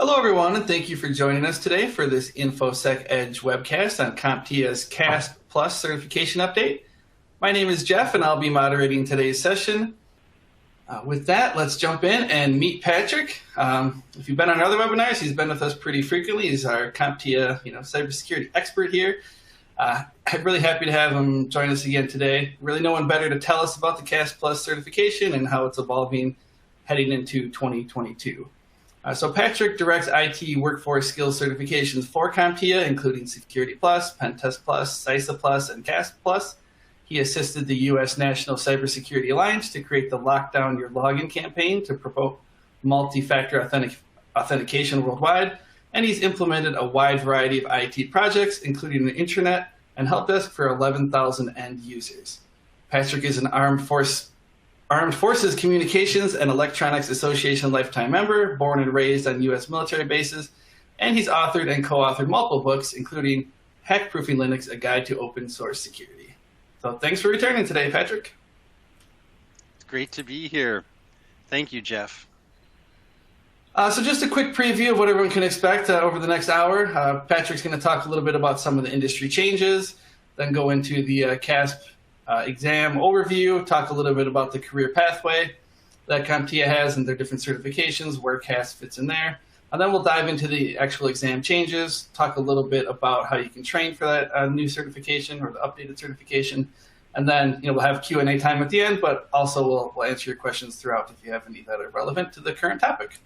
Hello, everyone, and thank you for joining us today for this Infosec Edge Webcast on CompTIA's CASP Plus certification update. My name is Jeff, and I'll be moderating today's session. With that, let's jump in and meet Patrick. If you've been on other webinars, he's been with us pretty frequently. He's our CompTIA, cybersecurity expert here. I'm really happy to have him join us again today. Really no one better to tell us about the CASP Plus certification and how it's evolving heading into 2022. So Patrick directs IT workforce skills certifications for CompTIA, including Security Plus, Pen Test Plus, CISA Plus, and CASP Plus. He assisted the U.S. National Cybersecurity Alliance to create the Lockdown Your Login campaign to promote multi-factor authentication worldwide, and he's implemented a wide variety of IT projects, including an intranet and help desk for 11,000 end users. Patrick is an Armed Forces Communications and Electronics Association lifetime member, born and raised on U.S. military bases, and he's authored and co-authored multiple books, including Hack-Proofing Linux, A Guide to Open Source Security. So thanks for returning today, Patrick. It's great to be here. Thank you, Jeff. So just a quick preview of what everyone can expect over the next hour. Patrick's going to talk a little bit about some of the industry changes, then go into the CASP exam overview, talk a little bit about the career pathway that CompTIA has and their different certifications, where CASP fits in there. And then we'll dive into the actual exam changes, talk a little bit about how you can train for that new certification or the updated certification. And then we'll have Q&A time at the end, but also we'll answer your questions throughout if you have any that are relevant to the current topic.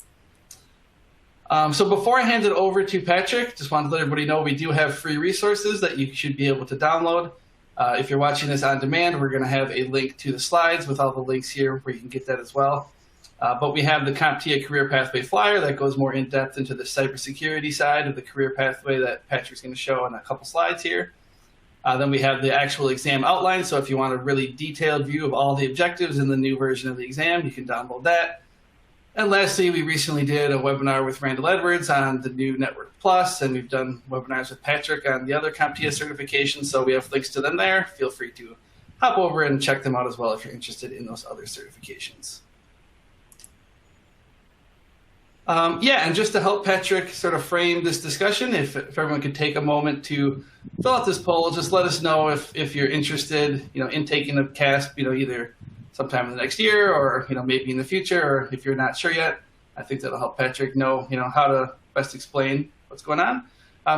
So before I hand it over to Patrick, just wanted to let everybody know we do have free resources that you should be able to download. If you're watching this on demand, we're going to have a link to the slides with all the links here where you can get that as well. But we have the CompTIA Career Pathway Flyer that goes more in depth into the cybersecurity side of the career pathway that Patrick's going to show in a couple slides here. Then we have the actual exam outline. So if you want a really detailed view of all the objectives in the new version of the exam, you can download that. And lastly, we recently did a webinar with Randall Edwards on the new Network Plus, and we've done webinars with Patrick on the other CompTIA certifications, so we have links to them there. Feel free to hop over and check them out as well if you're interested in those other certifications. And just to help Patrick sort of frame this discussion, if everyone could take a moment to fill out this poll, just let us know if you're interested, in taking the CASP, either sometime in the next year or, maybe in the future, or if you're not sure yet. I think that'll help Patrick know, how to best explain what's going on.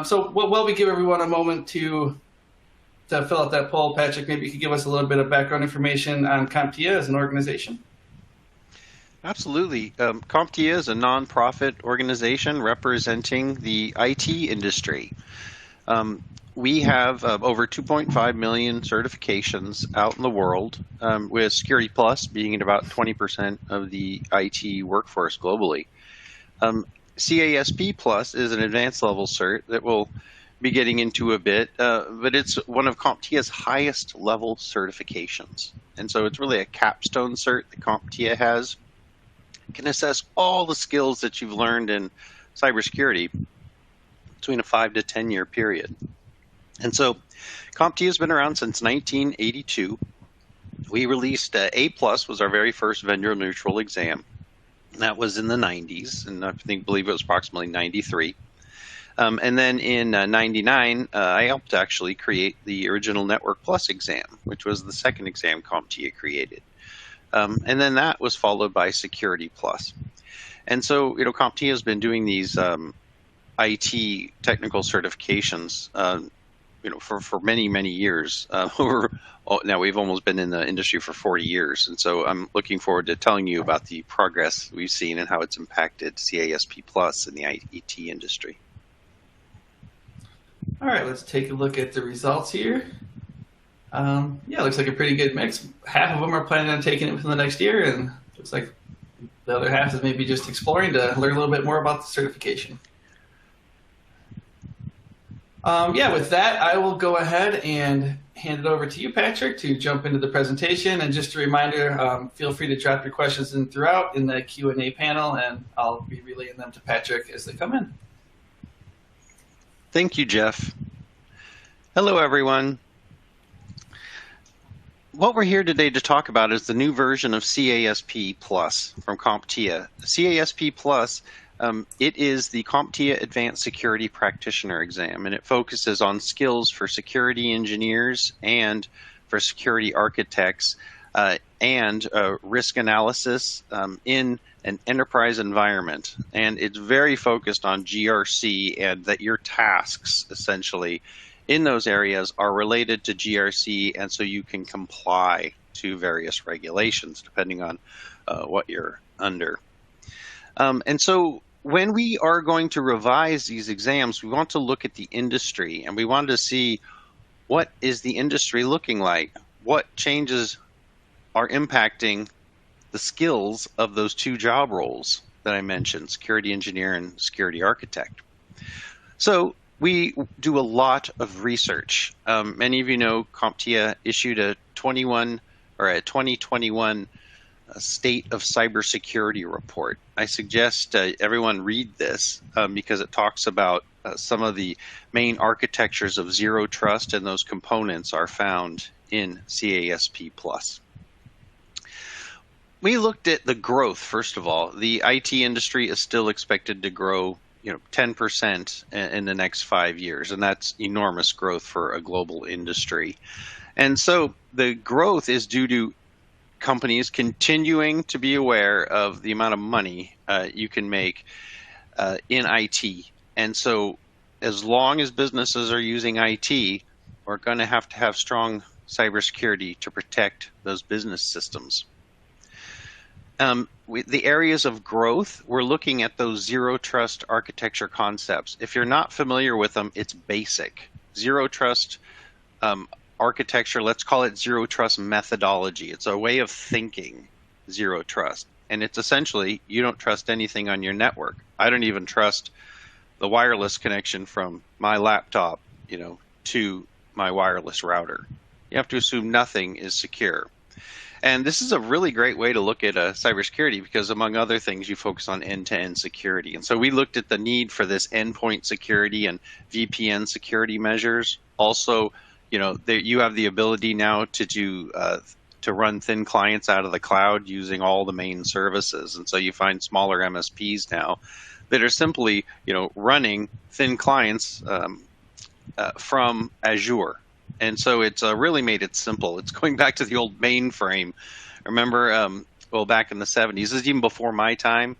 So while we give everyone a moment to fill out that poll, Patrick, maybe you could give us a little bit of background information on CompTIA as an organization. Absolutely. CompTIA is a nonprofit organization representing the IT industry. We have over 2.5 million certifications out in the world, with Security Plus being at about 20% of the IT workforce globally. CASP Plus is an advanced level cert that we'll be getting into a bit, but it's one of CompTIA's highest level certifications. And so it's really a capstone cert that CompTIA has. It can assess all the skills that you've learned in cybersecurity between a 5 to 10 year period. And so CompTIA has been around since 1982. We released A Plus was our very first vendor neutral exam. That was in the 90s, and I believe it was approximately 93. And then in 99, I helped actually create the original Network Plus exam, which was the second exam CompTIA created. And then that was followed by Security Plus. And so, CompTIA has been doing these IT technical certifications for many, many years. Now we've almost been in the industry for 40 years. And so I'm looking forward to telling you about the progress we've seen and how it's impacted CASP Plus in the IT industry. All right, let's take a look at the results here. It looks like a pretty good mix. Half of them are planning on taking it within the next year, and looks like the other half is maybe just exploring to learn a little bit more about the certification. With that, I will go ahead and hand it over to you, Patrick, to jump into the presentation. And just a reminder, feel free to drop your questions in throughout in the Q&A panel, and I'll be relaying them to Patrick as they come in. Thank you, Jeff. Hello, everyone. What we're here today to talk about is the new version of CASP Plus from CompTIA. CASP Plus It is the CompTIA Advanced Security Practitioner exam, and it focuses on skills for security engineers and for security architects and risk analysis in an enterprise environment. And it's very focused on GRC, and that your tasks essentially in those areas are related to GRC, and so you can comply to various regulations depending on what you're under. And so when we are going to revise these exams, we want to look at the industry, and we want to see what is the industry looking like, what changes are impacting the skills of those two job roles that I mentioned, security engineer and security architect. So we do a lot of research. Many of you know CompTIA issued a 2021 State of Cybersecurity report. I suggest everyone read this because it talks about some of the main architectures of zero trust, and those components are found in CASP+. We looked at the growth, first of all. The IT industry is still expected to grow 10% in the next 5 years, and that's enormous growth for a global industry. And so the growth is due to companies continuing to be aware of the amount of money you can make in IT. And so as long as businesses are using IT, we're going to have strong cybersecurity to protect those business systems. The areas of growth, we're looking at those zero trust architecture concepts. If you're not familiar with them, it's basic. Zero trust architecture, let's call it zero trust methodology. It's a way of thinking zero trust. And it's essentially, you don't trust anything on your network. I don't even trust the wireless connection from my laptop, to my wireless router. You have to assume nothing is secure. And this is a really great way to look at cybersecurity because, among other things, you focus on end-to-end security. And so we looked at the need for this endpoint security and VPN security measures. Also, you have the ability now to run thin clients out of the cloud using all the main services. And so you find smaller MSPs now that are simply, running thin clients from Azure. And so it's really made it simple. It's going back to the old mainframe. Remember, back in the 70s, this is even before my time,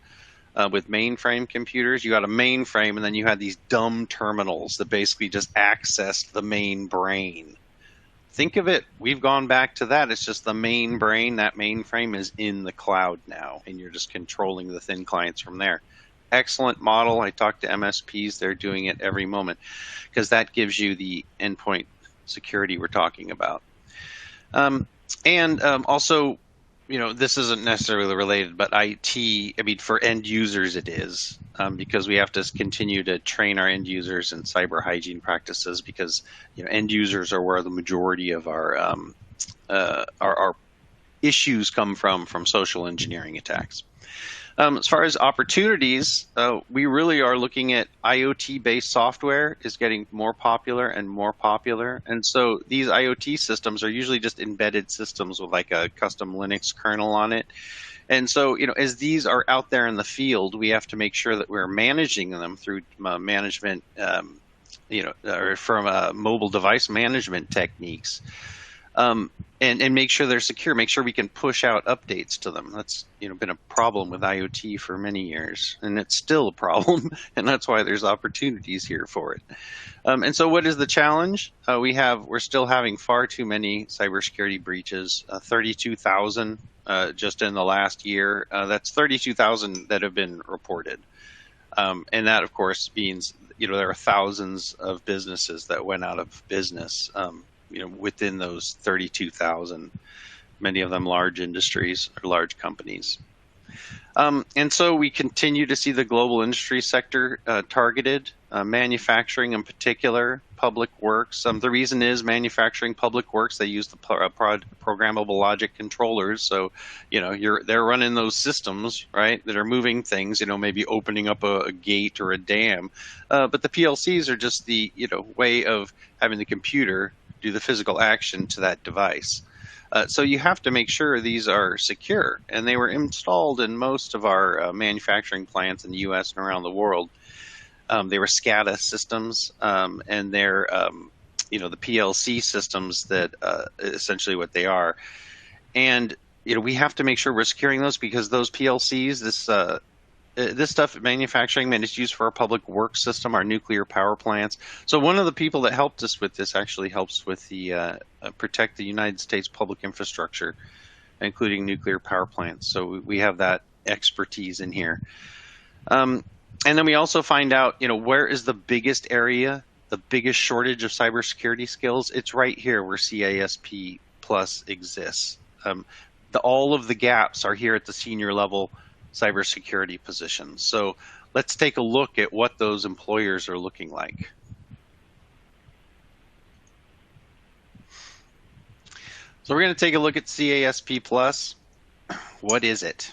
with mainframe computers. You had a mainframe, and then you had these dumb terminals that basically just accessed the main brain. Think of it, we've gone back to that. It's just the main brain. That mainframe is in the cloud now, and you're just controlling the thin clients from there. Excellent model. I talk to MSPs. They're doing it every moment because that gives you the endpoint security we're talking about. Also, this isn't necessarily related, but IT, for end users it is, because we have to continue to train our end users in cyber hygiene practices because, end users are where the majority of our issues come from social engineering attacks. As far as opportunities, we really are looking at IoT-based software is getting more popular and more popular. And so these IoT systems are usually just embedded systems with like a custom Linux kernel on it. And so, as these are out there in the field, we have to make sure that we're managing them through management, or from mobile device management techniques. And make sure they're secure, make sure we can push out updates to them. That's been a problem with IoT for many years, and it's still a problem, and that's why there's opportunities here for it. And so what is the challenge? We're still having far too many cybersecurity breaches, 32,000 just in the last year. That's 32,000 that have been reported. And that, of course, means there are thousands of businesses that went out of business within those 32,000, many of them large industries or large companies. And so we continue to see the global industry sector targeted, manufacturing in particular, public works. The reason is manufacturing, public works, they use the programmable logic controllers. So, they're running those systems, right, that are moving things, maybe opening up a gate or a dam. But the PLCs are just the, way of having the computer do the physical action to that device. So you have to make sure these are secure, and they were installed in most of our manufacturing plants in the U.S. and around the world. They were SCADA systems, and they're the PLC systems that essentially what they are. And we have to make sure we're securing those, because those PLCs, this stuff manufacturing, man, it's used for our public works system, our nuclear power plants. So one of the people that helped us with this actually helps with the protect the United States public infrastructure, including nuclear power plants. So we have that expertise in here. And then we also find out, where is the biggest area, the biggest shortage of cybersecurity skills? It's right here where CASP Plus exists. All of the gaps are here at the senior level cybersecurity positions. So let's take a look at what those employers are looking like. So we're going to take a look at CASP Plus. What is it?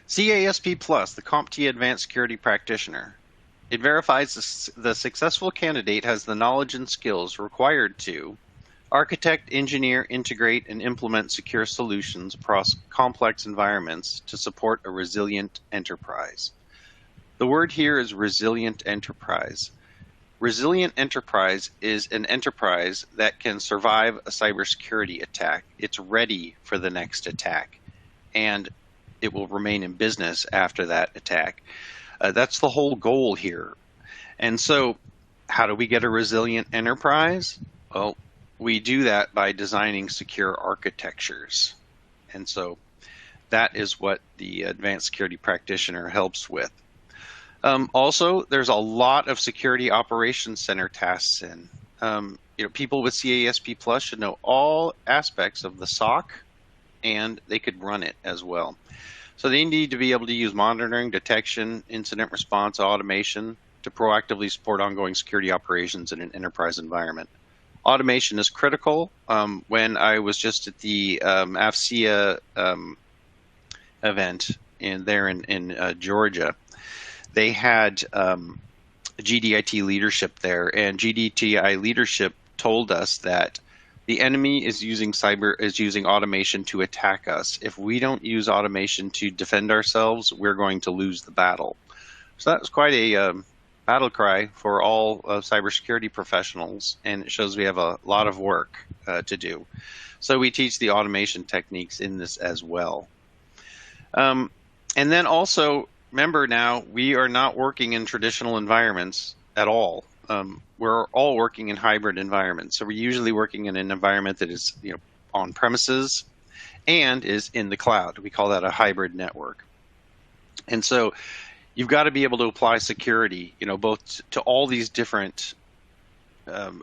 CASP Plus, the CompTIA Advanced Security Practitioner. It verifies the successful candidate has the knowledge and skills required to architect, engineer, integrate, and implement secure solutions across complex environments to support a resilient enterprise. The word here is resilient enterprise. Resilient enterprise is an enterprise that can survive a cybersecurity attack. It's ready for the next attack, and it will remain in business after that attack. That's the whole goal here. And so how do we get a resilient enterprise? Well, we do that by designing secure architectures. And so that is what the Advanced Security Practitioner helps with. Also, there's a lot of security operations center tasks in. People with CASP Plus should know all aspects of the SOC, and they could run it as well. So they need to be able to use monitoring, detection, incident response, automation to proactively support ongoing security operations in an enterprise environment. Automation is critical. When I was just at the AFCEA event in Georgia, they had GDIT leadership there, and GDTI leadership told us that the enemy is using automation to attack us. If we don't use automation to defend ourselves, we're going to lose the battle. So that was quite a battle cry for all cybersecurity professionals, and it shows we have a lot of work to do. So we teach the automation techniques in this as well. And then also, remember now, we are not working in traditional environments at all. We're all working in hybrid environments. So we're usually working in an environment that is on premises and is in the cloud. We call that a hybrid network. And so you've got to be able to apply security, both to all these different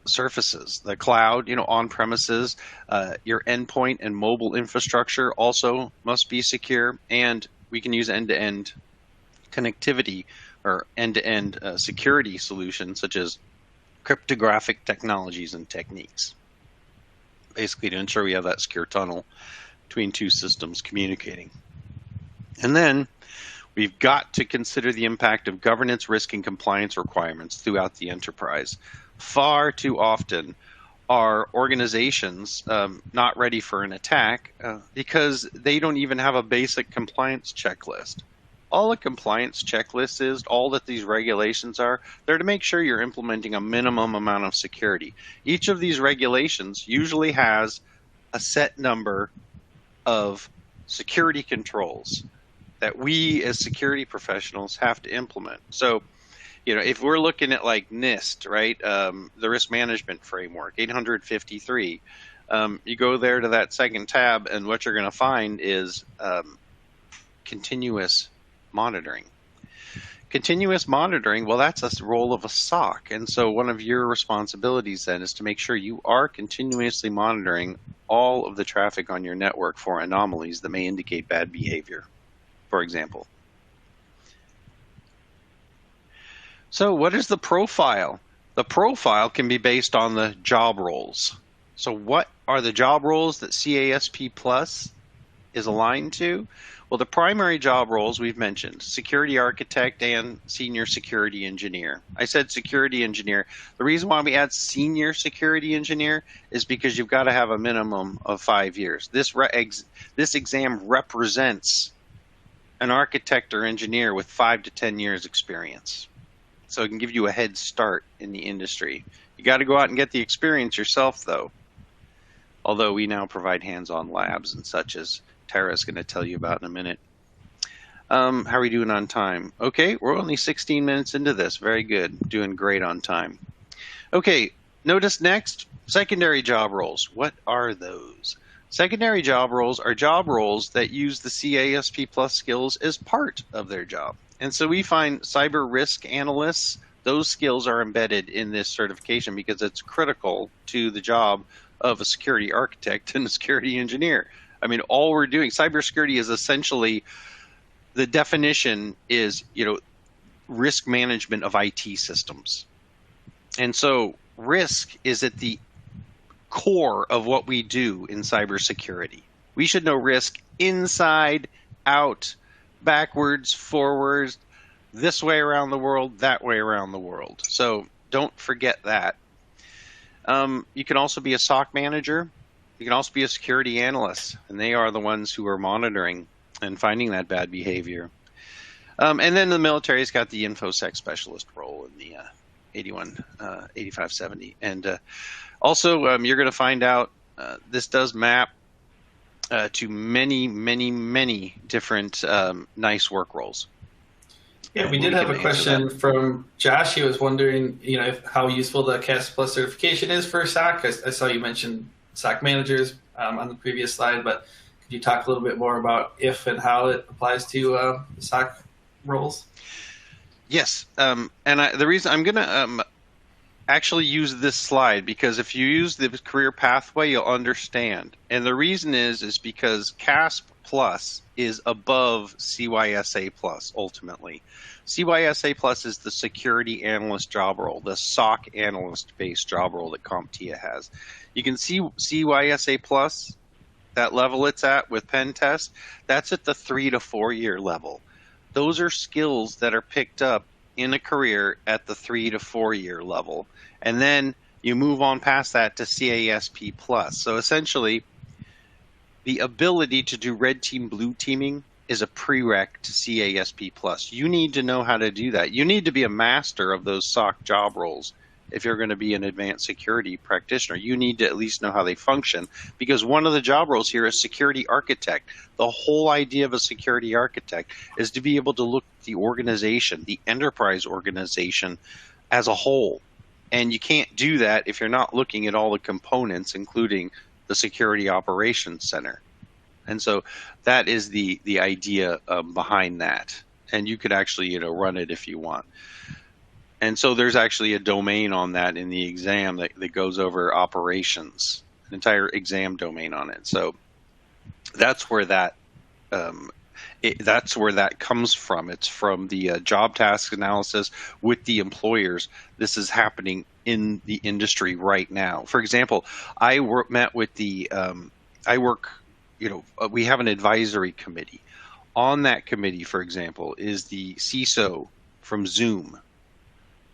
surfaces. The cloud, on premises, your endpoint and mobile infrastructure also must be secure, and we can use end-to-end connectivity or end-to-end security solutions such as cryptographic technologies and techniques, basically to ensure we have that secure tunnel between two systems communicating. And then we've got to consider the impact of governance, risk, and compliance requirements throughout the enterprise. Far too often are organizations not ready for an attack because they don't even have a basic compliance checklist. All a compliance checklist is, all that these regulations are, they're to make sure you're implementing a minimum amount of security. Each of these regulations usually has a set number of security controls that we as security professionals have to implement. So, if we're looking at like NIST, right, the risk management framework, 853, you go there to that second tab, and what you're going to find is continuous monitoring. Continuous monitoring, well, that's a role of a SOC. And so one of your responsibilities then is to make sure you are continuously monitoring all of the traffic on your network for anomalies that may indicate bad behavior, for example. So what is the profile? The profile can be based on the job roles. So what are the job roles that CASP Plus is aligned to? Well, the primary job roles we've mentioned, security architect and senior security engineer. I said security engineer. The reason why we add senior security engineer is because you've got to have a minimum of 5 years. This exam represents an architect or engineer with 5 to 10 years experience. So it can give you a head start in the industry. You got to go out and get the experience yourself, though. Although we now provide hands-on labs and such, as Tara's going to tell you about in a minute. How are we doing on time? Okay, we're only 16 minutes into this. Very good. Doing great on time. Okay, notice next, secondary job roles. What are those? Secondary job roles are job roles that use the CASP Plus skills as part of their job. And so we find cyber risk analysts, those skills are embedded in this certification because it's critical to the job of a security architect and a security engineer. I mean, all we're doing, cybersecurity is essentially, the definition is, risk management of IT systems. And so risk is at the core of what we do in cybersecurity. We should know risk inside, out, backwards, forwards, this way around the world, that way around the world. So don't forget that. You can also be a SOC manager. You can also be a security analyst, and they are the ones who are monitoring and finding that bad behavior. And then the military's got the InfoSec specialist role in the 8570. And also, you're going to find out this does map to many, many, many different nice work roles. Yeah, we did have a question from Josh. He was wondering, how useful the CASP Plus certification is for SOC. I saw you mentioned SOC managers on the previous slide, but could you talk a little bit more about if and how it applies to SOC roles? Yes, and the reason I'm going to actually use this slide, because if you use the career pathway, you'll understand. And the reason is because CASP Plus is above CYSA Plus ultimately. CYSA Plus is the security analyst job role, the SOC analyst-based job role that CompTIA has. You can see CYSA Plus, that level it's at with pen test, that's at the 3 to 4 year level. Those are skills that are picked up in a career at the 3 to 4 year level. And then you move on past that to CASP Plus. So essentially, the ability to do red team, blue teaming is a prereq to CASP Plus. You need to know how to do that. You need to be a master of those SOC job roles. If you're going to be an advanced security practitioner, you need to at least know how they function, because one of the job roles here is security architect. The whole idea of a security architect is to be able to look at the organization, the enterprise organization as a whole. And you can't do that if you're not looking at all the components, including the security operations center. And so that is the idea behind that. And you could actually run it if you want. And so there's actually a domain on that in the exam that goes over operations, an entire exam domain on it. So that's where that comes from. It's from the job task analysis with the employers. This is happening in the industry right now. For example, met with the we have an advisory committee. On that committee, for example, is the CISO from Zoom.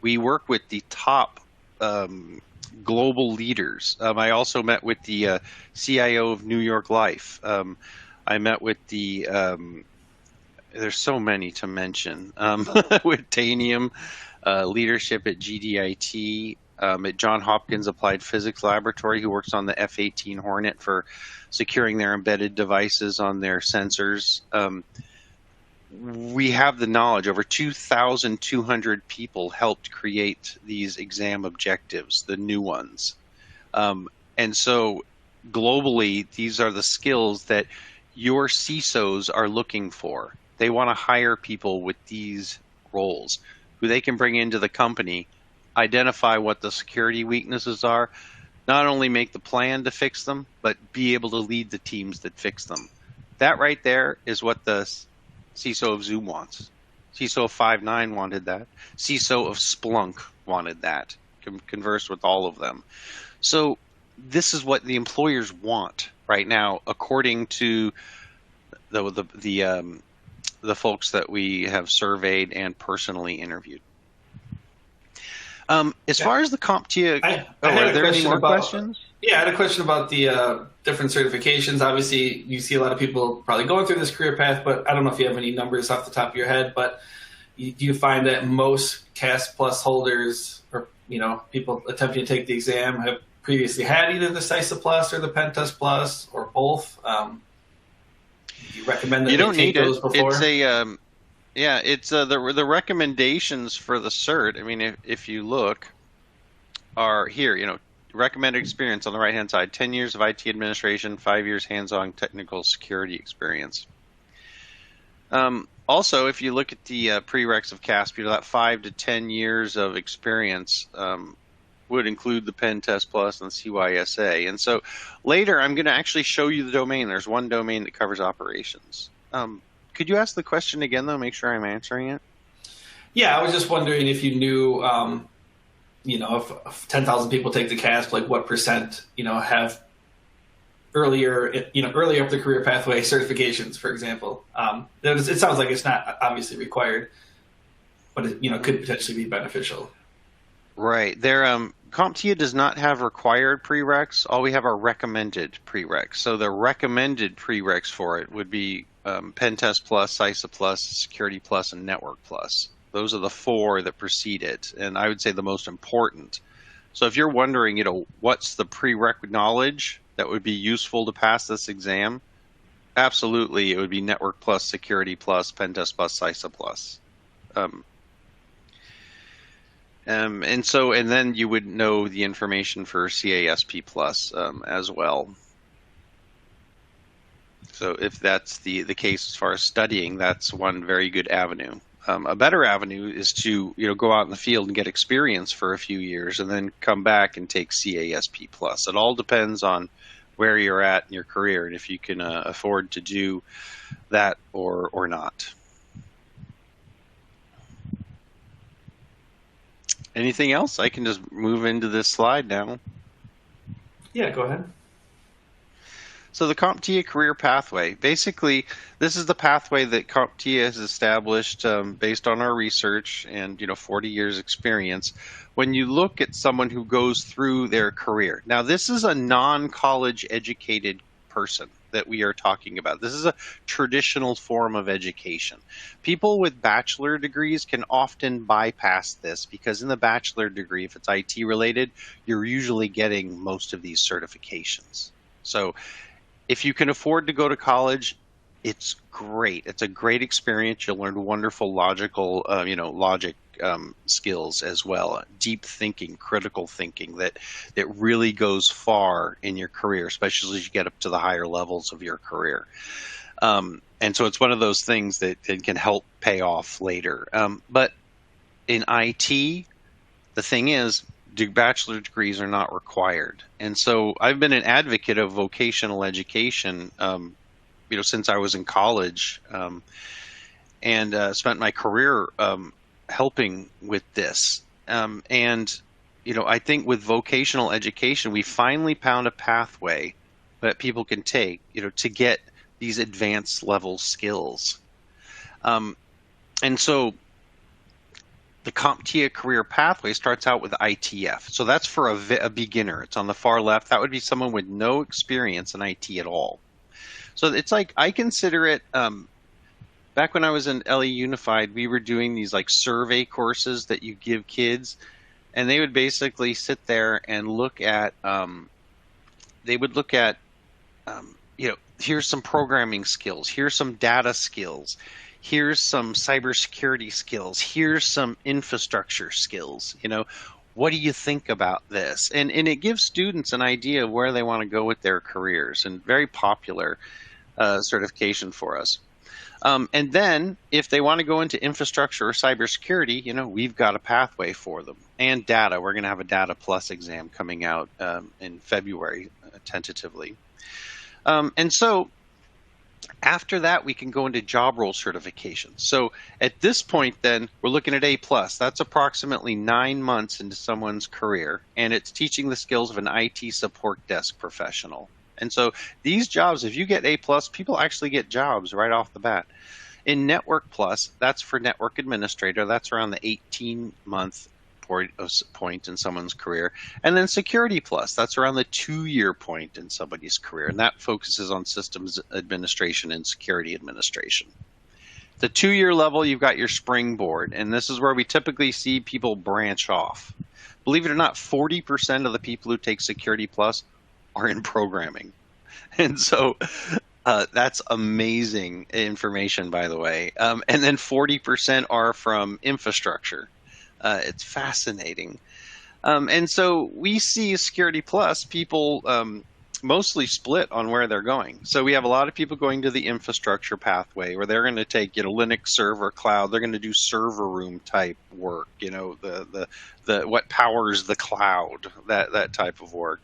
We work with the top global leaders. I also met with the CIO of New York Life. I met with the, there's so many to mention, with Tanium, leadership at GDIT, at Johns Hopkins Applied Physics Laboratory, who works on the F-18 Hornet for securing their embedded devices on their sensors. We have the knowledge. Over 2,200 people helped create these exam objectives, the new ones. And so globally, these are the skills that your CISOs are looking for. They want to hire people with these roles who they can bring into the company, identify what the security weaknesses are, not only make the plan to fix them, but be able to lead the teams that fix them. That right there is what the CISO of Zoom wants. CISO of Five9 wanted that. CISO of Splunk wanted that. Converse with all of them. So this is what the employers want right now, according to the folks that we have surveyed and personally interviewed. As far as the CompTIA, are there any more questions? Yeah, I had a question about the different certifications. Obviously, you see a lot of people probably going through this career path, but I don't know if you have any numbers off the top of your head, but do you find that most CASP Plus holders, or people attempting to take the exam, have previously had either the CISSP Plus or the PenTest Plus or both? Do you recommend that they take those before? It's the recommendations for the cert. I mean, if you look, are here. Recommended experience on the right-hand side: 10 years of IT administration, 5 years hands-on technical security experience. Also, if you look at the prereqs of CASP, that 5 to 10 years of experience would include the Pen Test Plus and the CYSA. And so later, I'm going to actually show you the domain. There's one domain that covers operations. Could you ask the question again, though? Make sure I'm answering it. Yeah, I was just wondering if you knew, if 10,000 people take the CASP, like what percent, have earlier up the career pathway certifications, for example. It sounds like it's not obviously required, but it, could potentially be beneficial. Right. CompTIA does not have required prereqs. All we have are recommended prereqs. So the recommended prereqs for it would be Pen Test Plus, CISA Plus, Security Plus, and Network Plus. Those are the 4 that precede it, and I would say the most important. So if you're wondering, what's the prerequisite knowledge that would be useful to pass this exam, absolutely, it would be Network Plus, Security Plus, Pen Test Plus, CISA Plus. And then you would know the information for CASP Plus as well. So if that's the case as far as studying, that's one very good avenue. A better avenue is to go out in the field and get experience for a few years and then come back and take CASP Plus. It all depends on where you're at in your career and if you can afford to do that or not. Anything else? I can just move into this slide now. Yeah, go ahead. So the CompTIA career pathway, basically, this is the pathway that CompTIA has established based on our research and 40 years experience. When you look at someone who goes through their career, now this is a non-college educated person that we are talking about. This is a traditional form of education. People with bachelor degrees can often bypass this because in the bachelor degree, if it's IT related, you're usually getting most of these certifications. So if you can afford to go to college, it's great. It's a great experience. You'll learn wonderful logical, logic skills as well. Deep thinking, critical thinking that really goes far in your career, especially as you get up to the higher levels of your career. And so it's one of those things that can help pay off later. But in IT, the thing is, bachelor degrees are not required. And so I've been an advocate of vocational education, since I was in college, and spent my career helping with this. I think with vocational education, we finally found a pathway that people can take, to get these advanced level skills. And so the CompTIA career pathway starts out with ITF. So that's for a beginner. It's on the far left. That would be someone with no experience in IT at all. So it's like, I consider it, back when I was in LA Unified, we were doing these like survey courses that you give kids, and they would basically sit there and look at, here's some programming skills, here's some data skills, here's some cybersecurity skills, here's some infrastructure skills, what do you think about this? And it gives students an idea of where they want to go with their careers, and very popular certification for us. And then if they want to go into infrastructure or cybersecurity, we've got a pathway for them. And data, we're going to have a Data Plus exam coming out in February, tentatively. And so after that, we can go into job role certification. So at this point, then, we're looking at A+. That's approximately 9 months into someone's career, and it's teaching the skills of an IT support desk professional. And so these jobs, if you get A+, people actually get jobs right off the bat. In Network Plus, that's for network administrator. That's around the 18-month point in someone's career. And then Security Plus, that's around the 2-year point in somebody's career. And that focuses on systems administration and security administration. The 2-year level, you've got your springboard. And this is where we typically see people branch off. Believe it or not, 40% of the people who take Security Plus are in programming. And so that's amazing information, by the way. And then 40% are from infrastructure. It's fascinating. And so we see Security Plus people mostly split on where they're going. So we have a lot of people going to the infrastructure pathway where they're going to take, Linux server cloud. They're going to do server room type work, the what powers the cloud, that type of work.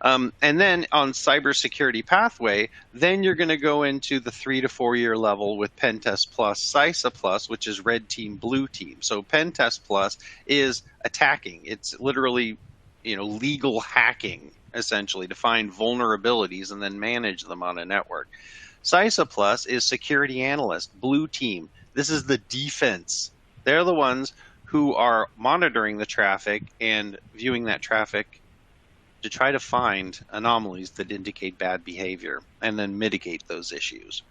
And then on cybersecurity pathway, then you're going to go into the 3 to 4 year level with Pentest Plus, CISA Plus, which is red team, blue team. So Pentest Plus is attacking. It's literally, legal hacking, essentially, to find vulnerabilities and then manage them on a network. CISA Plus is security analyst, blue team. This is the defense. They're the ones who are monitoring the traffic and viewing that traffic to try to find anomalies that indicate bad behavior and then mitigate those issues.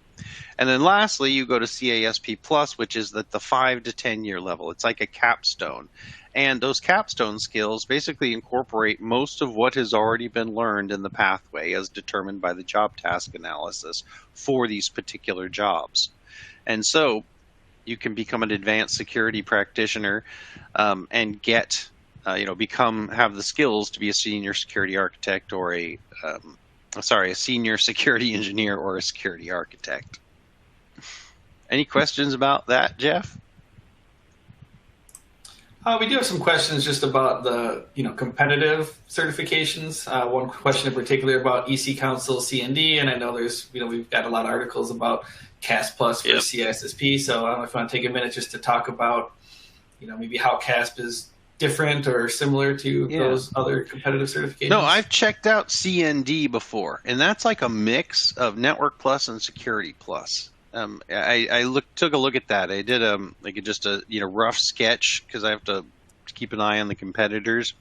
And then lastly, you go to CASP Plus, which is at the 5 to 10 year level. It's like a capstone. And those capstone skills basically incorporate most of what has already been learned in the pathway as determined by the job task analysis for these particular jobs. And so you can become an advanced security practitioner and get have the skills to be a senior security architect or a senior security engineer or a security architect. Any questions about that, Jeff? We do have some questions just about the competitive certifications. One question in particular about EC Council CND, and I know there's we've got a lot of articles about CASP Plus for CISSP. So I don't know if you want to take a minute just to talk about maybe how CASP is different or similar to those other competitive certifications? No, I've checked out CND before, and that's like a mix of Network Plus and Security Plus. I took a look at that. I did just a rough sketch because I have to keep an eye on the competitors,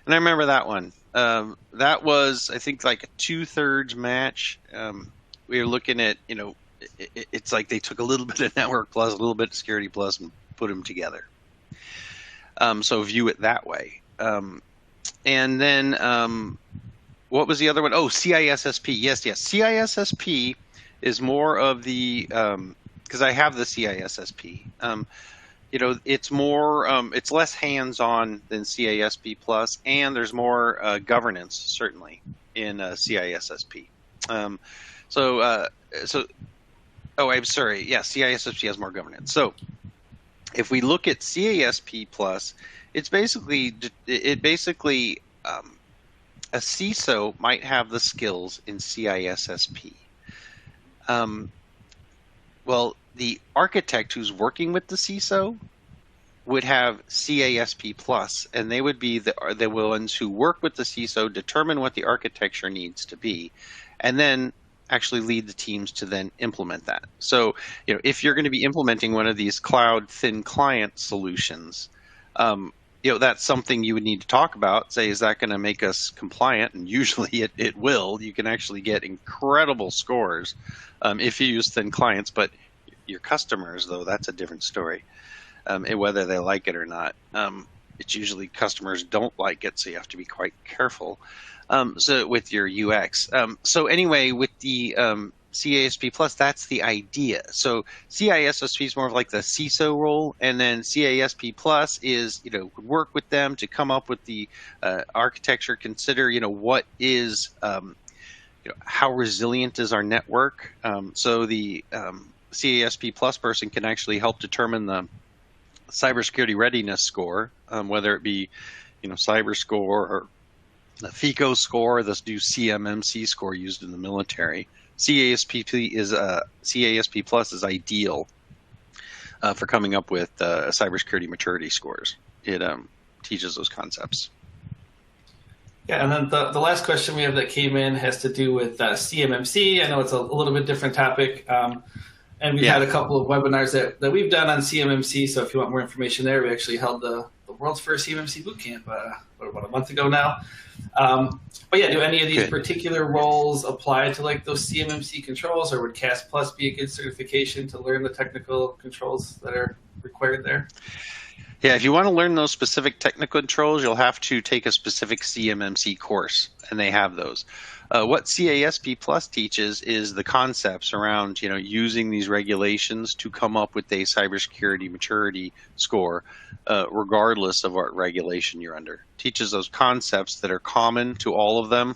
and I remember that one. That was, I think, like a 2/3 match. We were looking at it's like they took a little bit of Network Plus, a little bit of Security Plus, and put them together. So view it that way. And then what was the other one? Oh, CISSP. Yes. CISSP is more of the, because I have the CISSP. It's more, it's less hands-on than CASP Plus, and there's more governance, certainly, in CISSP. I'm sorry. Yeah, CISSP has more governance. So if we look at CASP Plus, it's basically a CISO might have the skills in CISSP. Well, the architect who's working with the CISO would have CASP Plus, and they would be the ones who work with the CISO, determine what the architecture needs to be, and then actually lead the teams to then implement that. So, if you're going to be implementing one of these cloud thin client solutions, that's something you would need to talk about. Say, is that going to make us compliant? And usually it will. You can actually get incredible scores if you use thin clients, but your customers, though, that's a different story, whether they like it or not. It's usually customers don't like it, so you have to be quite careful. So with your UX. So anyway, with the CASP Plus, that's the idea. So CISSP is more of like the CISO role, and then CASP Plus is, work with them to come up with the architecture, consider, what is, how resilient is our network. So the CASP Plus person can actually help determine the cybersecurity readiness score, whether it be, cyber score or the FICO score, this new CMMC score used in the military. CASP Plus is ideal for coming up with cybersecurity maturity scores. It teaches those concepts. Yeah, and then the last question we have that came in has to do with CMMC. I know it's a little bit different topic, and we've Yeah. had a couple of webinars that we've done on CMMC. So if you want more information there, we actually held the world's first CMMC bootcamp about a month ago now. But yeah, do any of these Good. particular roles apply to like those CMMC controls, or would CASP Plus be a good certification to learn the technical controls that are required there? Yeah, if you want to learn those specific technical controls, you'll have to take a specific CMMC course, and they have those. What CASP Plus teaches is the concepts around, using these regulations to come up with a cybersecurity maturity score, regardless of what regulation you're under. Teaches those concepts that are common to all of them,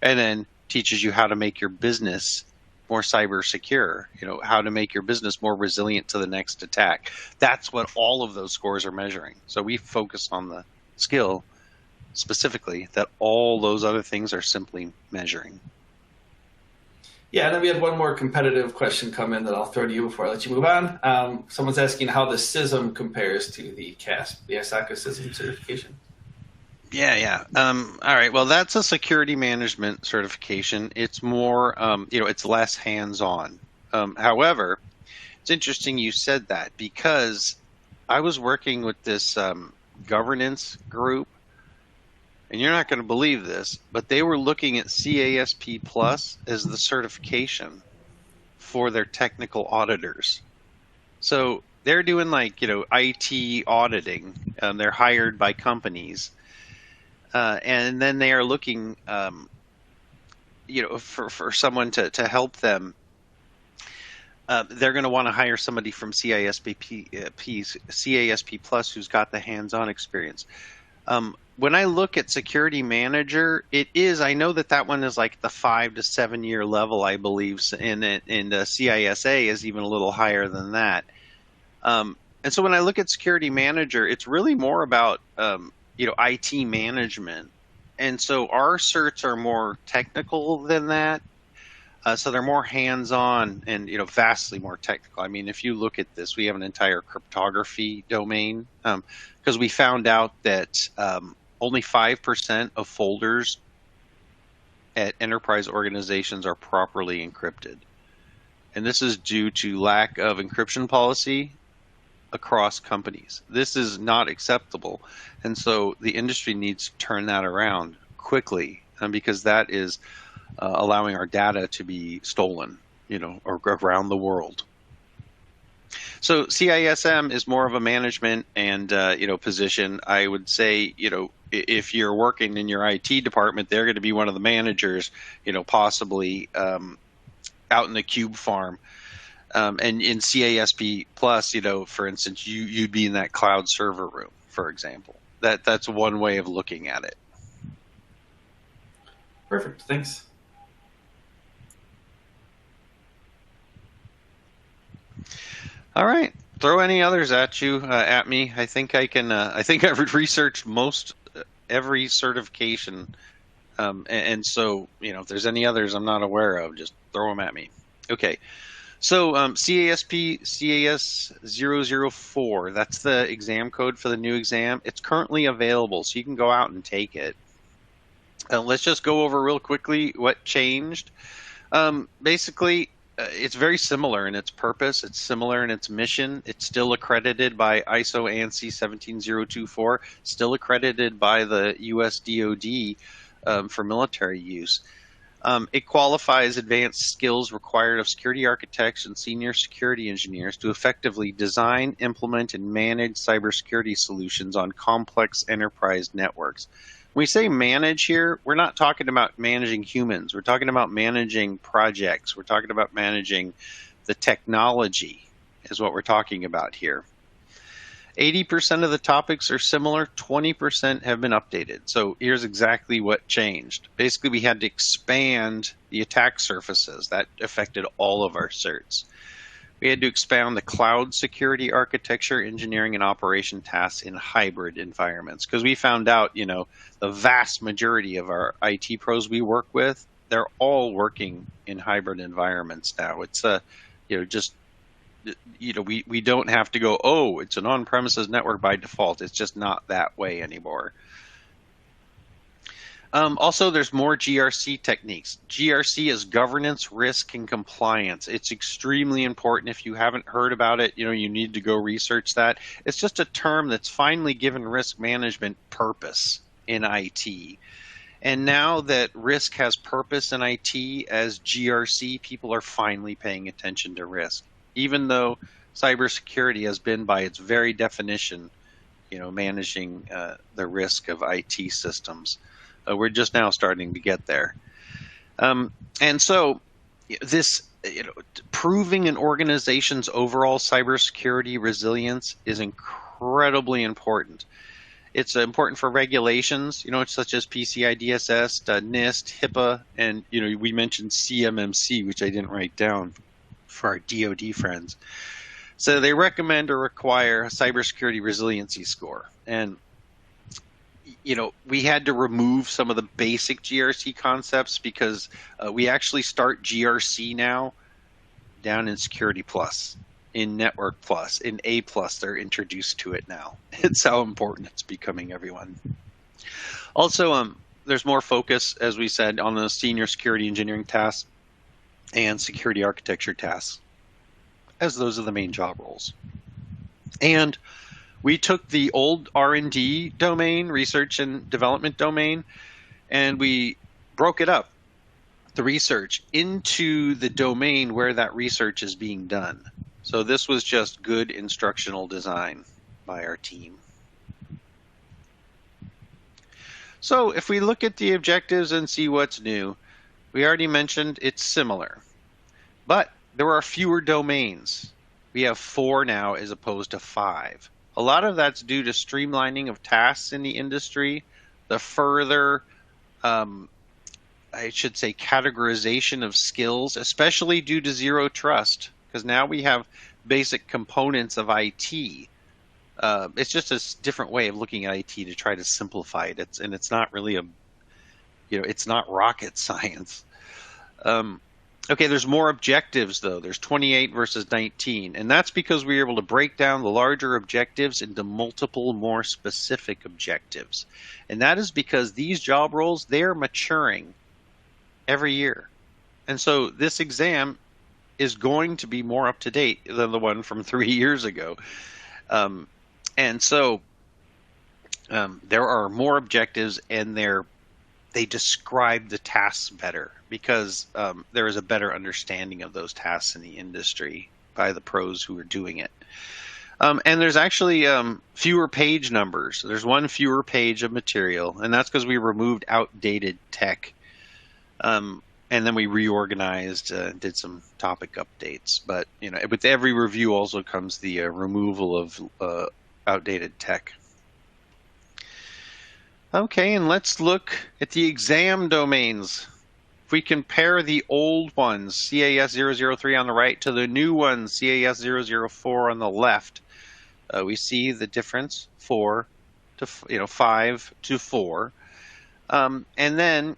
and then teaches you how to make your business more cyber secure, how to make your business more resilient to the next attack. That's what all of those scores are measuring. So we focus on the skill specifically that all those other things are simply measuring. Yeah, and then we had one more competitive question come in that I'll throw to you before I let you move on. Someone's asking how the CISM compares to the CASP, the ISACA CISM certification. Yeah. All right. Well, that's a security management certification. It's more, it's less hands-on. However, it's interesting you said that because I was working with this governance group, and you're not going to believe this, but they were looking at CASP Plus as the certification for their technical auditors. So they're doing IT auditing. They're hired by companies. And then they are looking, for someone to help them. They're going to want to hire somebody from CASP Plus who's got the hands-on experience. When I look at security manager, I know that one is like the 5 to 7 year level, I believe, and CISA is even a little higher than that. And so when I look at security manager, it's really more about IT management. And so our certs are more technical than that. So they're more hands-on and, vastly more technical. I mean, if you look at this, we have an entire cryptography domain because we found out that only 5% of folders at enterprise organizations are properly encrypted. And this is due to lack of encryption policy across companies. This is not acceptable. And so the industry needs to turn that around quickly because that is allowing our data to be stolen, around the world. So CISM is more of a management and, position. I would say, if you're working in your IT department, they're going to be one of the managers, possibly out in the cube farm. And in CASP Plus, for instance, you'd be in that cloud server room, for example. That's one way of looking at it. Perfect. Thanks. All right. Throw any others at me. I think I can. I think I've researched most every certification, and so if there's any others I'm not aware of, just throw them at me. Okay. So CASP CAS-004, that's the exam code for the new exam. It's currently available, so you can go out and take it. Let's just go over real quickly what changed. Basically, it's very similar in its purpose. It's similar in its mission. It's still accredited by ISO ANSI 17024, still accredited by the US DoD for military use. It qualifies advanced skills required of security architects and senior security engineers to effectively design, implement, and manage cybersecurity solutions on complex enterprise networks. When we say manage here, we're not talking about managing humans. We're talking about managing projects. We're talking about managing the technology is what we're talking about here. 80% of the topics are similar, 20% have been updated. So here's exactly what changed. Basically, we had to expand the attack surfaces. That affected all of our certs. We had to expand the cloud security architecture, engineering, and operation tasks in hybrid environments because we found out, the vast majority of our IT pros we work with, they're all working in hybrid environments now. It's we don't have to go, oh, it's an on-premises network by default. It's just not that way anymore. Also, there's more GRC techniques. GRC is governance, risk, and compliance. It's extremely important. If you haven't heard about it, you need to go research that. It's just a term that's finally given risk management purpose in IT. And now that risk has purpose in IT as GRC, people are finally paying attention to risk, even though cybersecurity has been, by its very definition, managing the risk of IT systems. We're just now starting to get there. And so this, proving an organization's overall cybersecurity resilience is incredibly important. It's important for regulations, such as PCI DSS, NIST, HIPAA, and, we mentioned CMMC, which I didn't write down for our DoD friends. So they recommend or require a cybersecurity resiliency score. And we had to remove some of the basic GRC concepts because we actually start GRC now down in Security Plus, in Network Plus, in A Plus. They're introduced to it now. It's how important it's becoming, everyone. Also, there's more focus, as we said, on the senior security engineering tasks and security architecture tasks, as those are the main job roles. And we took the old R&D domain, research and development domain, and we broke it up, the research, into the domain where that research is being done. So this was just good instructional design by our team. So if we look at the objectives and see what's new, we already mentioned it's similar, but there are fewer domains. We have 4 now as opposed to 5. A lot of that's due to streamlining of tasks in the industry, the further, I should say, categorization of skills, especially due to zero trust, because now we have basic components of IT. It's just a different way of looking at IT to try to simplify it. It's not really it's not rocket science. Okay, there's more objectives, though. There's 28 versus 19, and that's because we were able to break down the larger objectives into multiple, more specific objectives. And that is because these job roles, they're maturing every year. And so this exam is going to be more up to date than the one from 3 years ago. And so there are more objectives, and they describe the tasks better because there is a better understanding of those tasks in the industry by the pros who are doing it. And there's actually fewer page numbers. There's 1 fewer page of material, and that's because we removed outdated tech. And then we reorganized, did some topic updates. But with every review also comes the removal of outdated tech. Okay, and let's look at the exam domains. If we compare the old ones, CAS-003 on the right, to the new ones, CAS-004 on the left, we see the difference 5 to 4. And then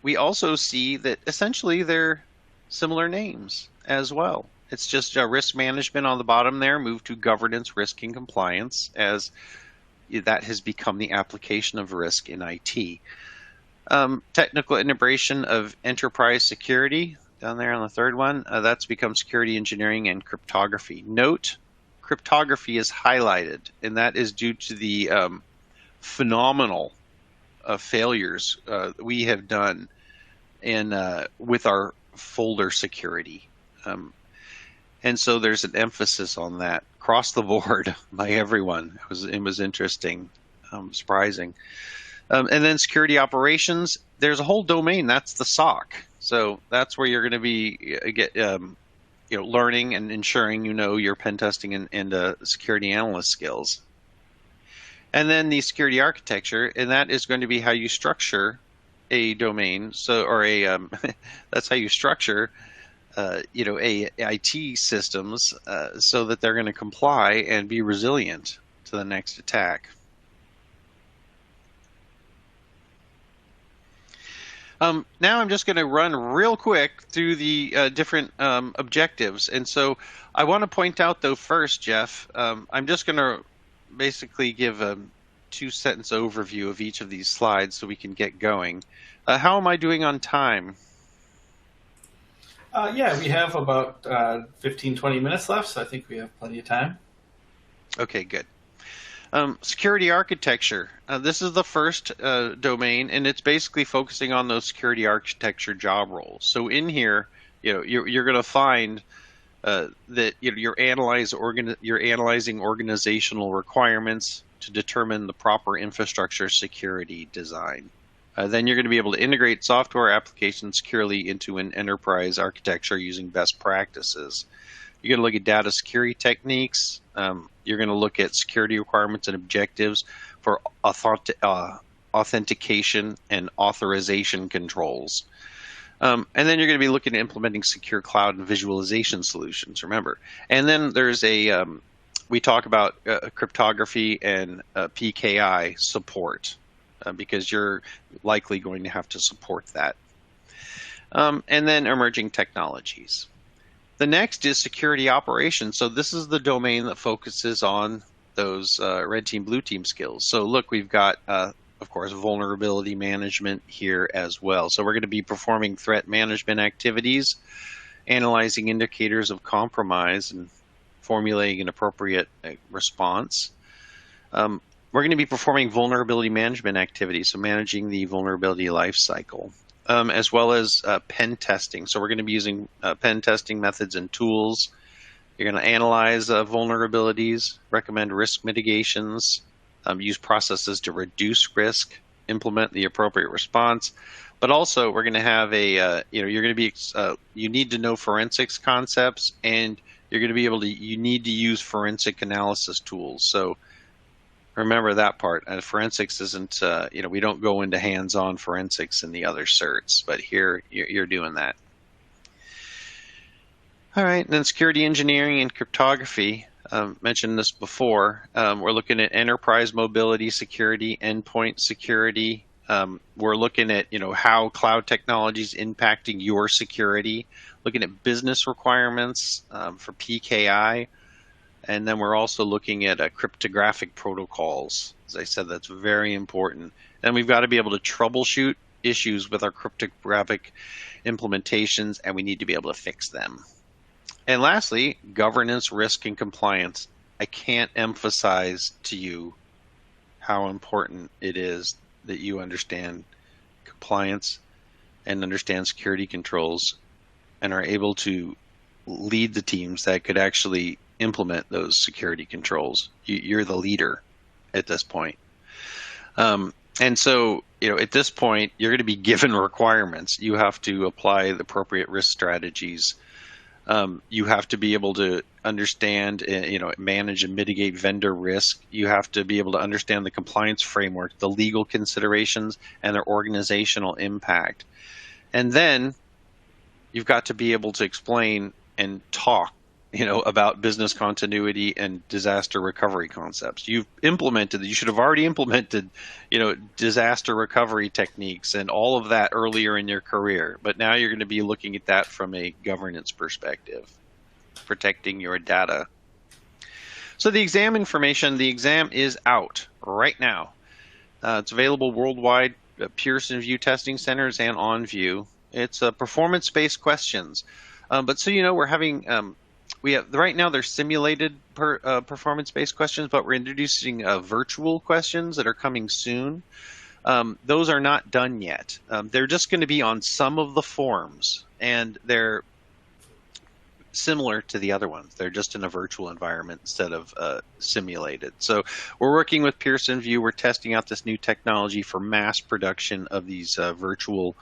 we also see that essentially they're similar names as well. It's just risk management on the bottom there, moved to governance, risk, and compliance, as that has become the application of risk in IT. Technical integration of enterprise security, down there on the third one, that's become security engineering and cryptography. Note, cryptography is highlighted, and that is due to the phenomenal failures we have done with our folder security. And so there's an emphasis on that across the board by everyone. It was interesting, surprising. And then security operations, there's a whole domain, that's the SOC. So that's where you're going to be learning and ensuring your pen testing and security analyst skills. And then the security architecture, and that is going to be how you structure a domain. That's how you structure IT systems so that they're going to comply and be resilient to the next attack. Now I'm just going to run real quick through the different objectives. And so I want to point out, though, first, Jeff, I'm just going to basically give two-sentence overview of each of these slides so we can get going. How am I doing on time? Yeah, we have about 15, 20 minutes left, so I think we have plenty of time. Okay, good. Security architecture. This is the first domain, and it's basically focusing on those security architecture job roles. So in here, you're going to find that you're analyzing organizational requirements to determine the proper infrastructure security design. Then you're going to be able to integrate software applications securely into an enterprise architecture using best practices. You're going to look at data security techniques. You're going to look at security requirements and objectives for authentication and authorization controls. And then you're going to be looking at implementing secure cloud and visualization solutions, remember. And then there's we talk about cryptography and PKI support because you're likely going to have to support that. And then emerging technologies. The next is security operations. So this is the domain that focuses on those red team, blue team skills. So look, we've got, of course, vulnerability management here as well. So we're going to be performing threat management activities, analyzing indicators of compromise, and formulating an appropriate response. We're going to be performing vulnerability management activities, so managing the vulnerability life cycle. As well as pen testing. So we're going to be using pen testing methods and tools. You're going to analyze vulnerabilities, recommend risk mitigations, use processes to reduce risk, implement the appropriate response. But also, we're going to have you're going to be, you need to know forensics concepts, and you're going to be able to, you need to use forensic analysis tools. So remember that part. Forensics isn't, we don't go into hands-on forensics in the other certs, but here you're doing that. All right, and then security engineering and cryptography. Mentioned this before. We're looking at enterprise mobility security, endpoint security. We're looking at, how cloud technology is impacting your security. Looking at business requirements for PKI. And then we're also looking at cryptographic protocols. As I said, that's very important. And we've got to be able to troubleshoot issues with our cryptographic implementations, and we need to be able to fix them. And lastly, governance, risk, and compliance. I can't emphasize to you how important it is that you understand compliance and understand security controls and are able to lead the teams that could actually implement those security controls. You're the leader at this point. And so, at this point, you're going to be given requirements. You have to apply the appropriate risk strategies. You have to be able to understand, manage and mitigate vendor risk. You have to be able to understand the compliance framework, the legal considerations, and their organizational impact. And then you've got to be able to explain and talk about business continuity and disaster recovery concepts. You should have already implemented, disaster recovery techniques and all of that earlier in your career. But now you're going to be looking at that from a governance perspective, protecting your data. So the exam information, the exam is out right now. It's available worldwide at Pearson VUE testing centers and on VUE. It's performance-based questions. But so we're having right now they're simulated performance-based questions, but we're introducing virtual questions that are coming soon. Those are not done yet. They're just going to be on some of the forms, and they're similar to the other ones. They're just in a virtual environment instead of simulated. So we're working with Pearson VUE. We're testing out this new technology for mass production of these virtual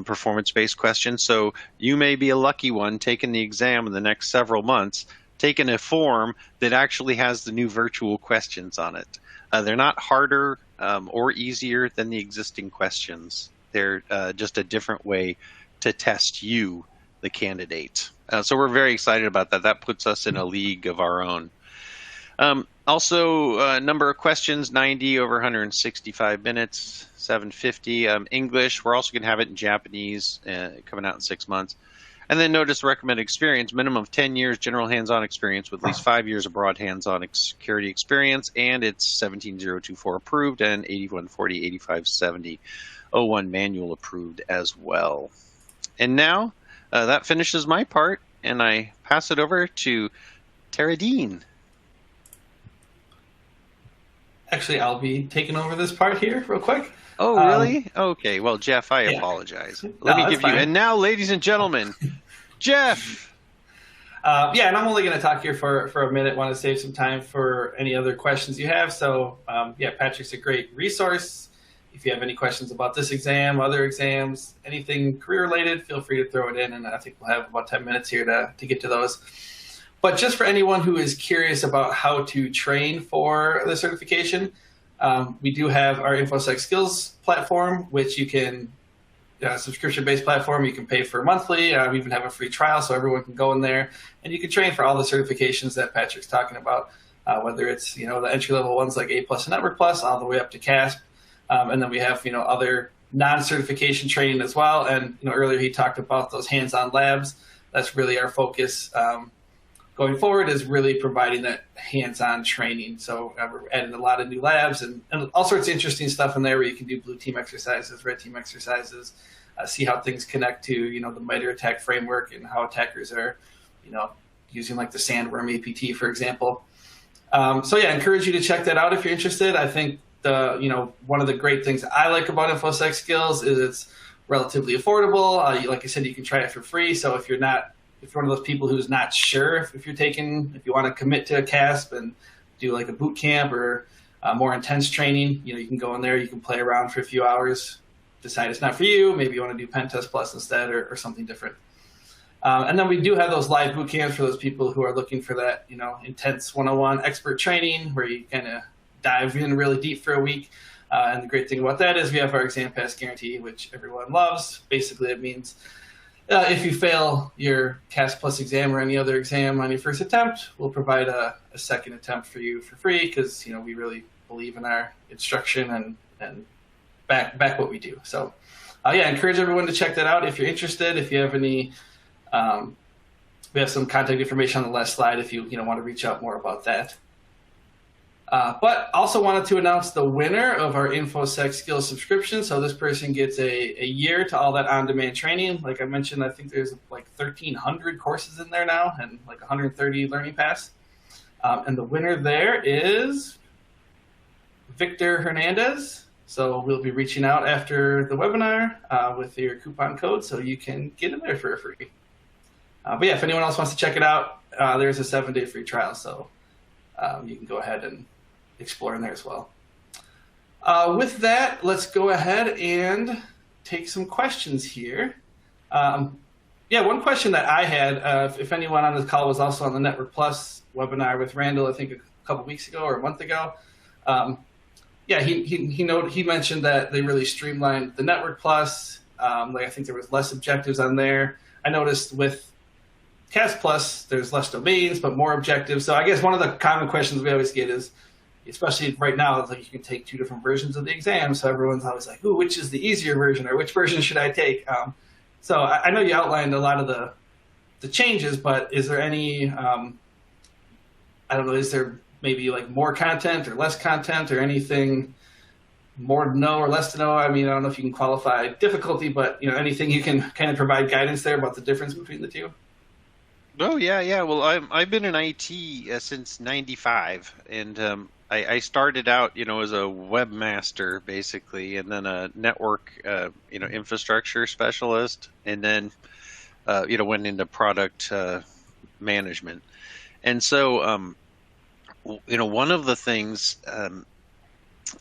performance-based questions. So you may be a lucky one taking the exam in the next several months, taking a form that actually has the new virtual questions on it. They're not harder or easier than the existing questions. They're just a different way to test you, the candidate. So we're very excited about that. That puts us in a league of our own. Also, number of questions, 90 over 165 minutes, 750. English, we're also going to have it in Japanese, coming out in 6 months. And then notice recommended experience, minimum of 10 years general hands-on experience with at least 5 years of broad hands-on security experience, and it's 17024 approved and 8140, 8570, 01 manual approved as well. And now that finishes my part, and I pass it over to Tara Dean. Actually, I'll be taking over this part here real quick. Oh, really? Okay. Well, Jeff, I apologize. Let me give you. And now, ladies and gentlemen, Jeff. Yeah, and I'm only going to talk here for a minute. Want to save some time for any other questions you have. So, yeah, Patrick's a great resource. If you have any questions about this exam, other exams, anything career-related, feel free to throw it in. And I think we'll have about 10 minutes here to get to those. But just for anyone who is curious about how to train for the certification, we do have our Infosec Skills platform, which you can, subscription-based platform, you can pay for monthly. We even have a free trial so everyone can go in there. And you can train for all the certifications that Patrick's talking about, whether it's, the entry-level ones like A+ and Network Plus, all the way up to CASP. And then we have, other non-certification training as well. And, earlier he talked about those hands-on labs. That's really our focus. Going forward is really providing that hands-on training. So we're adding a lot of new labs and all sorts of interesting stuff in there where you can do blue team exercises, red team exercises, see how things connect to, the MITRE ATT&CK framework and how attackers are, using like the Sandworm APT, for example. So yeah, I encourage you to check that out if you're interested. I think one of the great things I like about Infosec Skills is it's relatively affordable. Like I said, you can try it for free. So if you're one of those people who's not sure if you want to commit to a CASP and do like a boot camp or more intense training, you can go in there, you can play around for a few hours, decide it's not for you. Maybe you want to do Pen Test Plus instead or something different. And then we do have those live boot camps for those people who are looking for that, intense 101 expert training where you kind of dive in really deep for a week. And the great thing about that is we have our exam pass guarantee, which everyone loves. Basically, it means if you fail your CASP Plus exam or any other exam on your first attempt, we'll provide a second attempt for you for free because we really believe in our instruction and back what we do. So, yeah, I encourage everyone to check that out if you're interested. If you have any, we have some contact information on the last slide if you want to reach out more about that. But also wanted to announce the winner of our Infosec Skills subscription. So this person gets a year to all that on-demand training. Like I mentioned, I think there's like 1,300 courses in there now and like 130 Learning Pass. And the winner there is Victor Hernandez. So we'll be reaching out after the webinar with your coupon code so you can get in there for free. But yeah, if anyone else wants to check it out, there's a 7-day free trial. So you can go ahead and explore in there as well. With that, let's go ahead and take some questions here. Yeah, one question that I had, if anyone on this call was also on the Network Plus webinar with Randall, I think a couple weeks ago or a month ago. Yeah, he mentioned that they really streamlined the Network Plus. Like I think there was less objectives on there. I noticed with CASP Plus, there's less domains, but more objectives. So I guess one of the common questions we always get is, especially right now, it's like you can take 2 different versions of the exam. So everyone's always like, ooh, which is the easier version or which version should I take? So I know you outlined a lot of the changes, but is there any, I don't know, is there maybe like more content or less content or anything more to know or less to know? I mean, I don't know if you can qualify difficulty, but anything you can kind of provide guidance there about the difference between the two? Oh, yeah. Well, I've been in IT since '95, and I started out, as a webmaster basically, and then a network, infrastructure specialist, and then, went into product management. And so, one of the things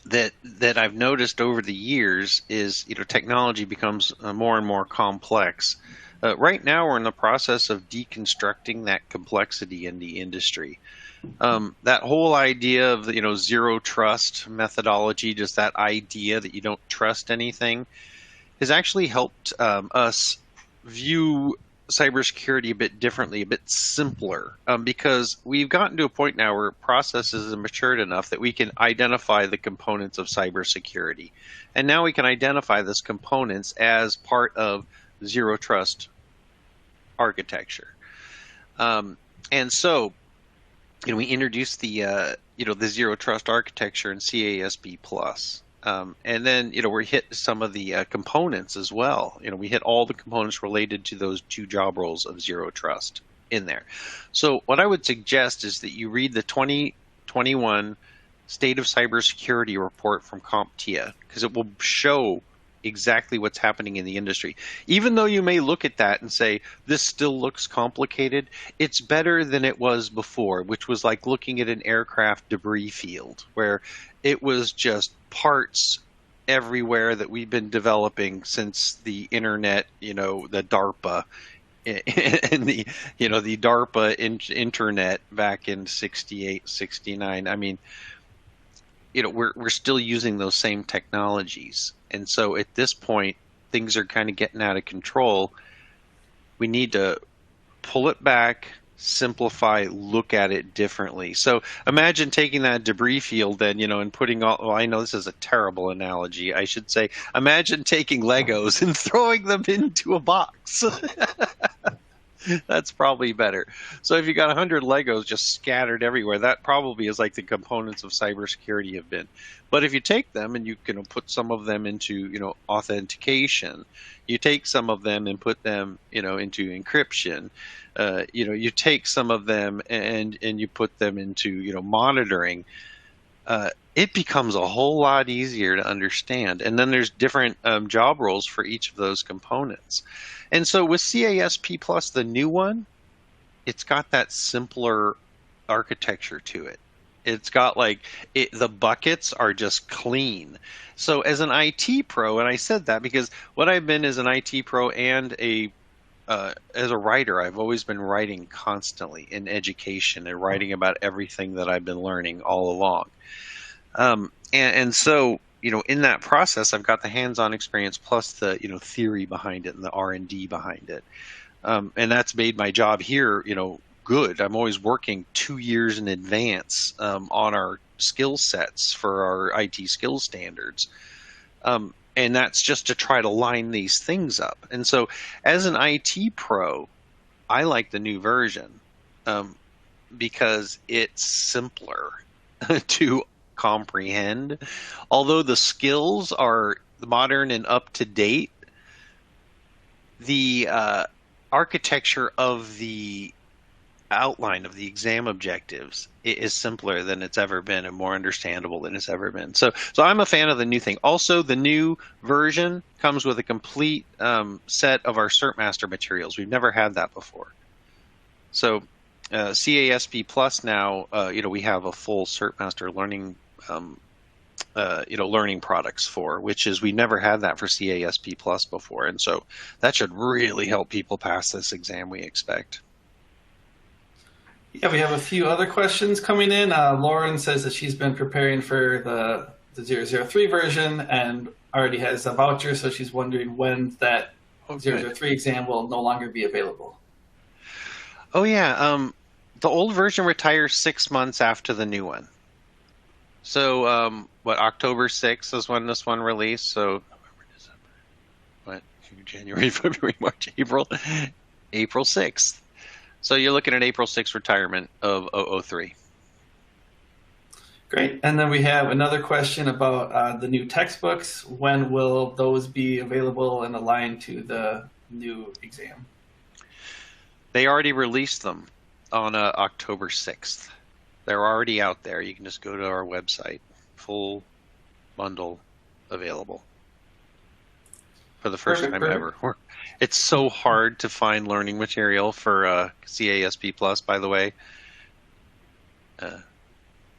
that I've noticed over the years is, technology becomes more and more complex. Right now, we're in the process of deconstructing that complexity in the industry. That whole idea of the, zero trust methodology, just that idea that you don't trust anything, has actually helped us view cybersecurity a bit differently, a bit simpler, because we've gotten to a point now where processes have matured enough that we can identify the components of cybersecurity. And now we can identify those components as part of zero trust architecture. And so, we introduced the the zero trust architecture in CASP plus. And then, we hit some of the components as well. We hit all the components related to those 2 job roles of zero trust in there. So what I would suggest is that you read the 2021 State of Cybersecurity report from CompTIA, because it will show exactly what's happening in the industry. Even though you may look at that and say, this still looks complicated, it's better than it was before, which was like looking at an aircraft debris field, where it was just parts everywhere that we've been developing since the internet, the DARPA, and the DARPA internet back in 68, 69. I mean, we're still using those same technologies. And so at this point, things are kind of getting out of control. We need to pull it back, simplify, look at it differently. So imagine taking that debris field then, and putting all, well, I know this is a terrible analogy. I should say, imagine taking Legos and throwing them into a box. That's probably better. So if you got 100 Legos just scattered everywhere, that probably is like the components of cybersecurity have been. But if you take them and you can put some of them into, authentication, you take some of them and put them, into encryption, you take some of them and you put them into, monitoring, it becomes a whole lot easier to understand. And then there's different job roles for each of those components. And so with CASP Plus, the new one, it's got that simpler architecture to it. It's got the buckets are just clean. So as an IT pro, and I said that because what I've been as an IT pro and as a writer, I've always been writing constantly in education and writing about everything that I've been learning all along. And so, in that process, I've got the hands-on experience plus the, theory behind it and the R&D behind it. And that's made my job here, good. I'm always working 2 years in advance on our skill sets for our IT skills standards. And that's just to try to line these things up. And so as an IT pro, I like the new version because it's simpler to comprehend. Although the skills are modern and up to date, the architecture of the outline of the exam objectives is simpler than it's ever been and more understandable than it's ever been. So I'm a fan of the new thing. Also, the new version comes with a complete set of our CertMaster materials. We've never had that before. So CASP Plus now, we have a full CertMaster learning learning products for, which is we never had that for CASP Plus before. And so that should really help people pass this exam, we expect. Yeah, we have a few other questions coming in. Lauren says that she's been preparing for the 003 version and already has a voucher, so she's wondering when that 003 exam will no longer be available. Oh, yeah. The old version retires 6 months after the new one. So, October 6th is when this one released. So, January, February, March, April 6th. So you're looking at April 6th retirement of 003. Great. And then we have another question about the new textbooks. When will those be available and aligned to the new exam? They already released them on October 6th. They're already out there. You can just go to our website. Full bundle available for the first time ever. It's so hard to find learning material for CASP Plus, by the way.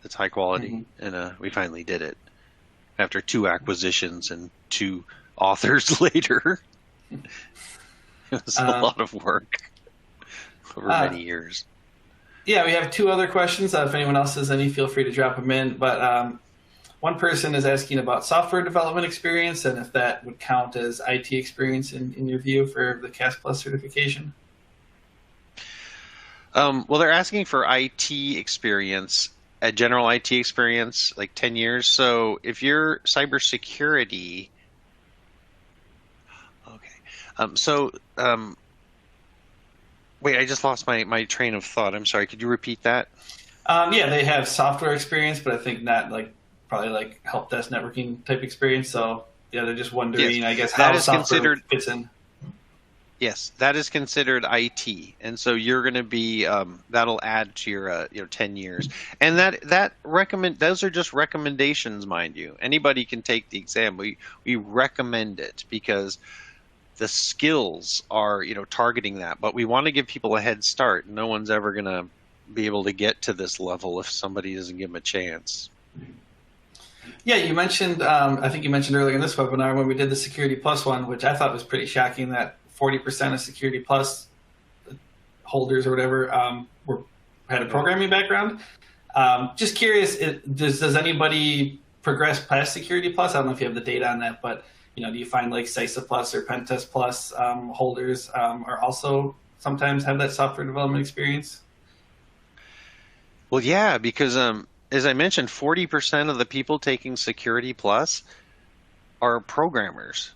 It's high quality, and we finally did it after 2 acquisitions and 2 authors later. It was a lot of work over many years. Yeah, we have 2 other questions. If anyone else has any, feel free to drop them in. But one person is asking about software development experience and if that would count as IT experience in your view for the CASP Plus certification. Well, they're asking for IT experience, a general IT experience, like 10 years. So if you're cybersecurity, okay. Wait, I just lost my train of thought. I'm sorry. Could you repeat that? Yeah, they have software experience, but I think not like probably like help desk networking type experience. So yeah, they're just Yes, wondering, I guess, that how is software considered. fits in. Yes, that is considered IT, and so you're going to be that'll add to your 10 years, and that recommend those are just recommendations, mind you. Anybody can take the exam. We recommend it because the skills are targeting that, but we want to give people a head start. No one's ever going to be able to get to this level if somebody doesn't give them a chance. Yeah, you mentioned, I think you mentioned earlier in this webinar when we did the Security Plus one, which I thought was pretty shocking that 40% of Security Plus holders or whatever had a programming background. Just curious, does anybody progress past Security Plus? I don't know if you have the data on that, but do you find like CISSP Plus or Pentest Plus holders are also sometimes have that software development experience? Well, yeah, because as I mentioned, 40% of the people taking Security Plus are programmers.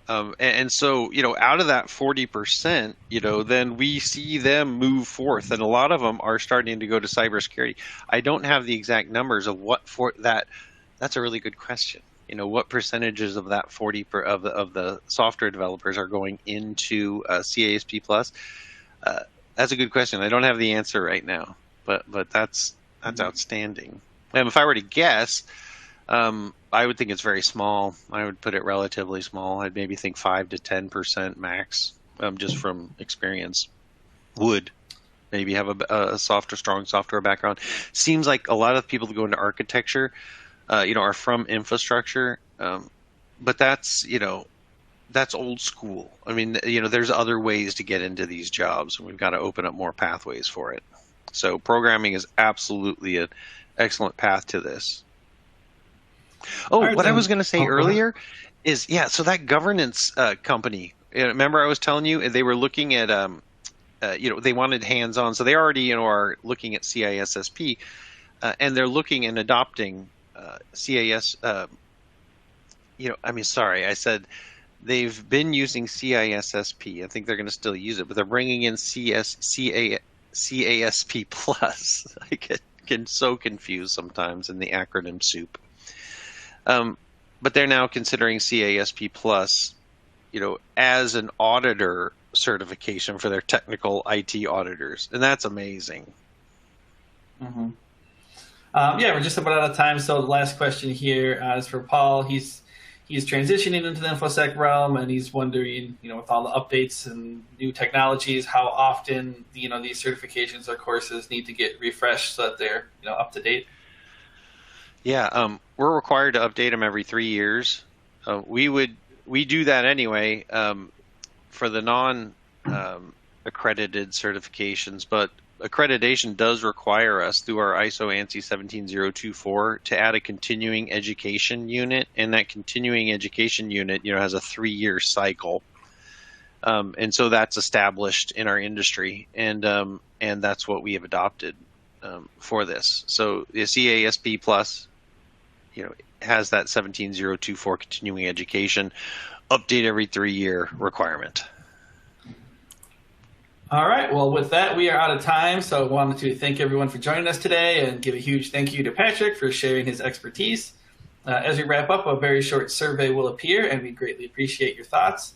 And so, out of that 40%, then we see them move forth, and a lot of them are starting to go to cybersecurity. I don't have the exact numbers of what for that. That's a really good question. What percentages of that 40 of the software developers are going into CASP Plus? That's a good question. I don't have the answer right now, but that's outstanding. And if I were to guess, I would think it's very small. I would put it relatively small. I'd maybe think 5 to 10% max, just from experience. Would maybe have a strong software background. Seems like a lot of people that go into architecture, are from infrastructure, but that's old school. I mean, there's other ways to get into these jobs, and we've got to open up more pathways for it. So programming is absolutely an excellent path to this. Oh, Right, what I then. was going to say earlier is, so that governance company, remember I was telling you they were looking at, they wanted hands-on. So they already, are looking at CISSP, and they're looking and adopting CAS. Sorry, I said they've been using CISSP. I think they're going to still use it, but they're bringing in CASP Plus. I get so confused sometimes in the acronym soup. But they're now considering CASP Plus, as an auditor certification for their technical IT auditors, and that's amazing. Mm-hmm. Yeah, we're just about out of time. So the last question here is for Paul. He's transitioning into the InfoSec realm, and he's wondering, with all the updates and new technologies, how often these certifications or courses need to get refreshed so that they're up to date. Yeah, we're required to update them every 3 years. We do that anyway for the non accredited certifications, but accreditation does require us through our ISO ANSI 17024 to add a continuing education unit, and that continuing education unit has a 3-year cycle, and so that's established in our industry, and that's what we have adopted for this. So the CASP Plus has that 17024 continuing education update every 3-year requirement. All right. Well, with that, we are out of time. So I wanted to thank everyone for joining us today and give a huge thank you to Patrick for sharing his expertise. As we wrap up, a very short survey will appear, and we greatly appreciate your thoughts.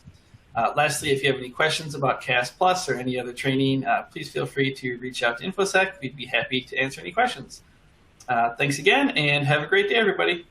Lastly, if you have any questions about CASP Plus or any other training, please feel free to reach out to InfoSec. We'd be happy to answer any questions. Thanks again, and have a great day, everybody.